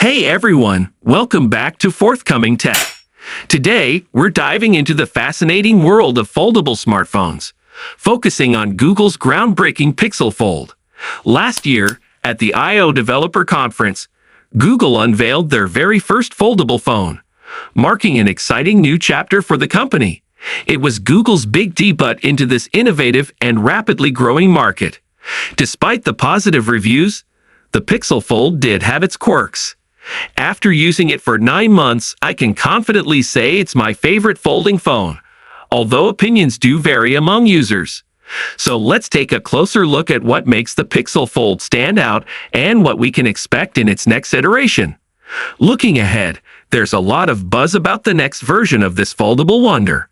Hey everyone, welcome back to Forthcoming Tech. Today, we're diving into the fascinating world of foldable smartphones, focusing on Google's groundbreaking Pixel Fold. Last year, at the I/O Developer Conference, Google unveiled their very first foldable phone, marking an exciting new chapter for the company. It was Google's big debut into this innovative and rapidly growing market. Despite the positive reviews, the Pixel Fold did have its quirks. After using it for 9 months, I can confidently say it's my favorite folding phone, although opinions do vary among users. So let's take a closer look at what makes the Pixel Fold stand out and what we can expect in its next iteration. Looking ahead, there's a lot of buzz about the next version of this foldable wonder.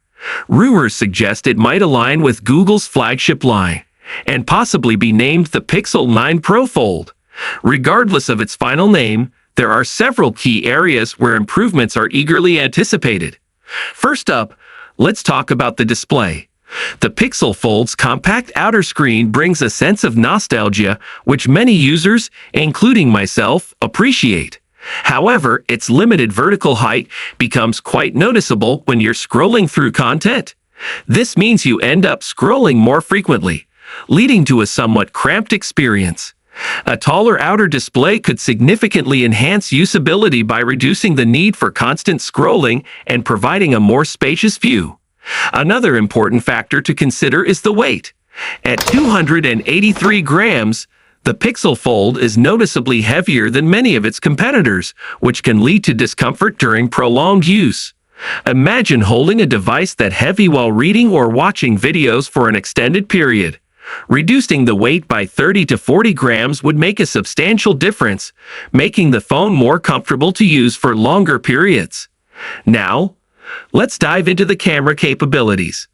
Rumors suggest it might align with Google's flagship line, and possibly be named the Pixel 9 Pro Fold. Regardless of its final name, there are several key areas where improvements are eagerly anticipated. First up, let's talk about the display. The Pixel Fold's compact outer screen brings a sense of nostalgia, which many users, including myself, appreciate. However, its limited vertical height becomes quite noticeable when you're scrolling through content. This means you end up scrolling more frequently, leading to a somewhat cramped experience. A taller outer display could significantly enhance usability by reducing the need for constant scrolling and providing a more spacious view. Another important factor to consider is the weight. At 283 grams, the Pixel Fold is noticeably heavier than many of its competitors, which can lead to discomfort during prolonged use. Imagine holding a device that heavy while reading or watching videos for an extended period. Reducing the weight by 30 to 40 grams would make a substantial difference, making the phone more comfortable to use for longer periods. Now, let's dive into the camera capabilities.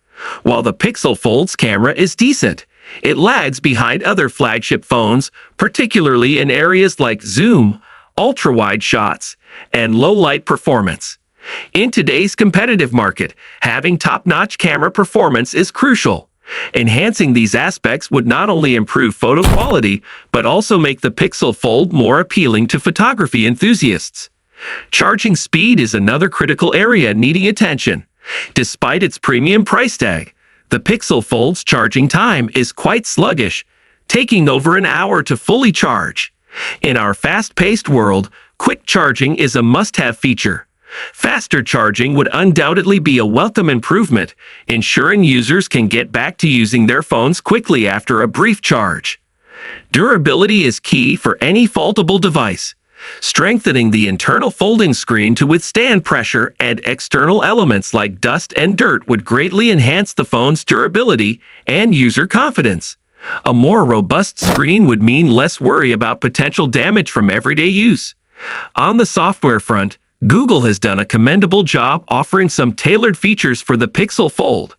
While the Pixel Fold's camera is decent, it lags behind other flagship phones, particularly in areas like zoom, ultra-wide shots, and low-light performance. In today's competitive market, having top-notch camera performance is crucial. Enhancing these aspects would not only improve photo quality, but also make the Pixel Fold more appealing to photography enthusiasts. Charging speed is another critical area needing attention. Despite its premium price tag, the Pixel Fold's charging time is quite sluggish, taking over an hour to fully charge. In our fast-paced world, quick charging is a must-have feature. Faster charging would undoubtedly be a welcome improvement, ensuring users can get back to using their phones quickly after a brief charge. Durability is key for any foldable device. Strengthening the internal folding screen to withstand pressure and external elements like dust and dirt would greatly enhance the phone's durability and user confidence. A more robust screen would mean less worry about potential damage from everyday use. On the software front, Google has done a commendable job offering some tailored features for the Pixel Fold.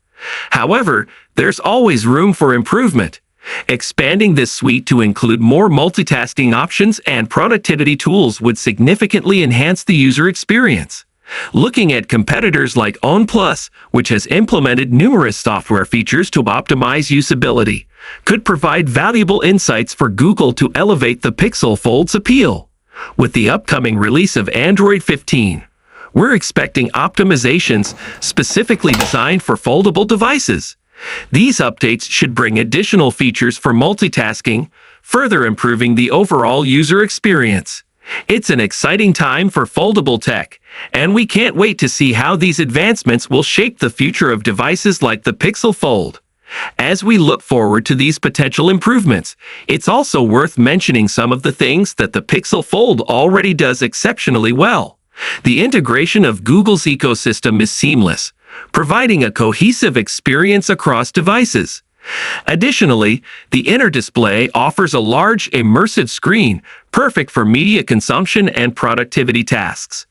However, there's always room for improvement. Expanding this suite to include more multitasking options and productivity tools would significantly enhance the user experience. Looking at competitors like OnePlus, which has implemented numerous software features to optimize usability, could provide valuable insights for Google to elevate the Pixel Fold's appeal. With the upcoming release of Android 15, we're expecting optimizations specifically designed for foldable devices. These updates should bring additional features for multitasking, further improving the overall user experience. It's an exciting time for foldable tech, and we can't wait to see how these advancements will shape the future of devices like the Pixel Fold. As we look forward to these potential improvements, it's also worth mentioning some of the things that the Pixel Fold already does exceptionally well. The integration of Google's ecosystem is seamless, providing a cohesive experience across devices. Additionally, the inner display offers a large, immersive screen, perfect for media consumption and productivity tasks.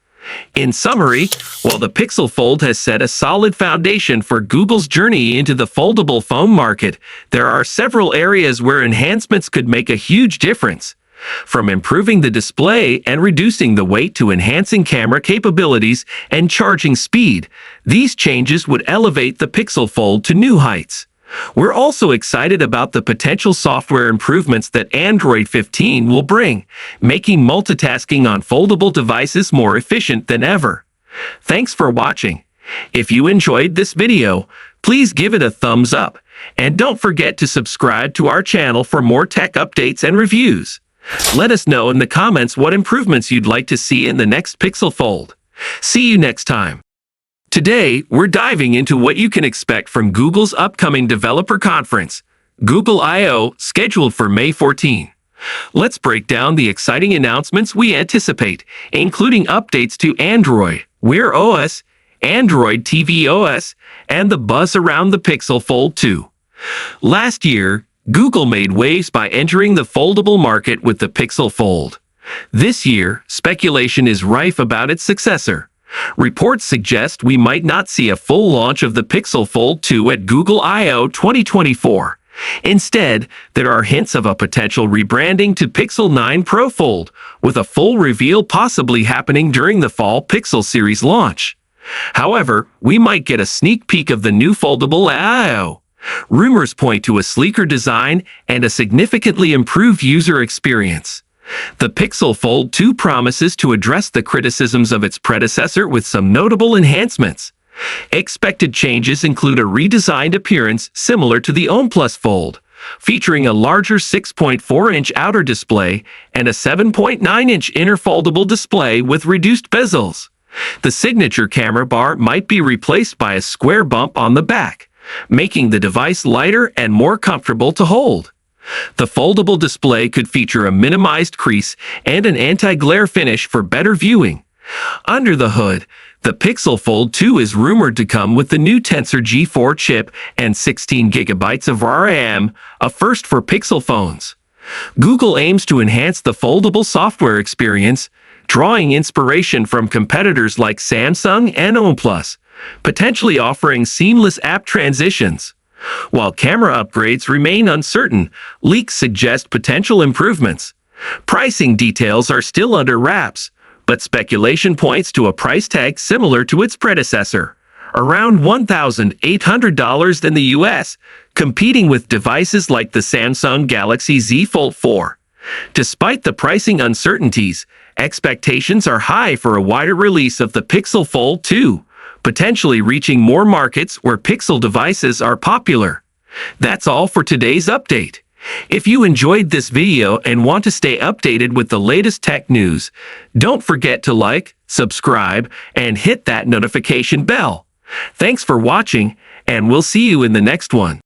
In summary, while the Pixel Fold has set a solid foundation for Google's journey into the foldable phone market, there are several areas where enhancements could make a huge difference. From improving the display and reducing the weight to enhancing camera capabilities and charging speed, these changes would elevate the Pixel Fold to new heights. We're also excited about the potential software improvements that Android 15 will bring, making multitasking on foldable devices more efficient than ever. Thanks for watching. If you enjoyed this video, please give it a thumbs up, and don't forget to subscribe to our channel for more tech updates and reviews. Let us know in the comments what improvements you'd like to see in the next Pixel Fold. See you next time. Today, we're diving into what you can expect from Google's upcoming developer conference, Google I/O, scheduled for May 14. Let's break down the exciting announcements we anticipate, including updates to Android, Wear OS, Android TV OS, and the buzz around the Pixel Fold 2. Last year, Google made waves by entering the foldable market with the Pixel Fold. This year, speculation is rife about its successor. Reports suggest we might not see a full launch of the Pixel Fold 2 at Google I/O 2024. Instead, there are hints of a potential rebranding to Pixel 9 Pro Fold, with a full reveal possibly happening during the fall Pixel series launch. However, we might get a sneak peek of the new foldable I/O. Rumors point to a sleeker design and a significantly improved user experience. The Pixel Fold 2 promises to address the criticisms of its predecessor with some notable enhancements. Expected changes include a redesigned appearance similar to the OnePlus Fold, featuring a larger 6.4-inch outer display and a 7.9-inch inner foldable display with reduced bezels. The signature camera bar might be replaced by a square bump on the back, making the device lighter and more comfortable to hold. The foldable display could feature a minimized crease and an anti-glare finish for better viewing. Under the hood, the Pixel Fold 2 is rumored to come with the new Tensor G4 chip and 16 GB of RAM, a first for Pixel phones. Google aims to enhance the foldable software experience, drawing inspiration from competitors like Samsung and OnePlus, potentially offering seamless app transitions. While camera upgrades remain uncertain, leaks suggest potential improvements. Pricing details are still under wraps, but speculation points to a price tag similar to its predecessor, around $1,800 in the US, competing with devices like the Samsung Galaxy Z Fold 4. Despite the pricing uncertainties, expectations are high for a wider release of the Pixel Fold 2, potentially reaching more markets where Pixel devices are popular. That's all for today's update. If you enjoyed this video and want to stay updated with the latest tech news, don't forget to like, subscribe, and hit that notification bell. Thanks for watching, and we'll see you in the next one.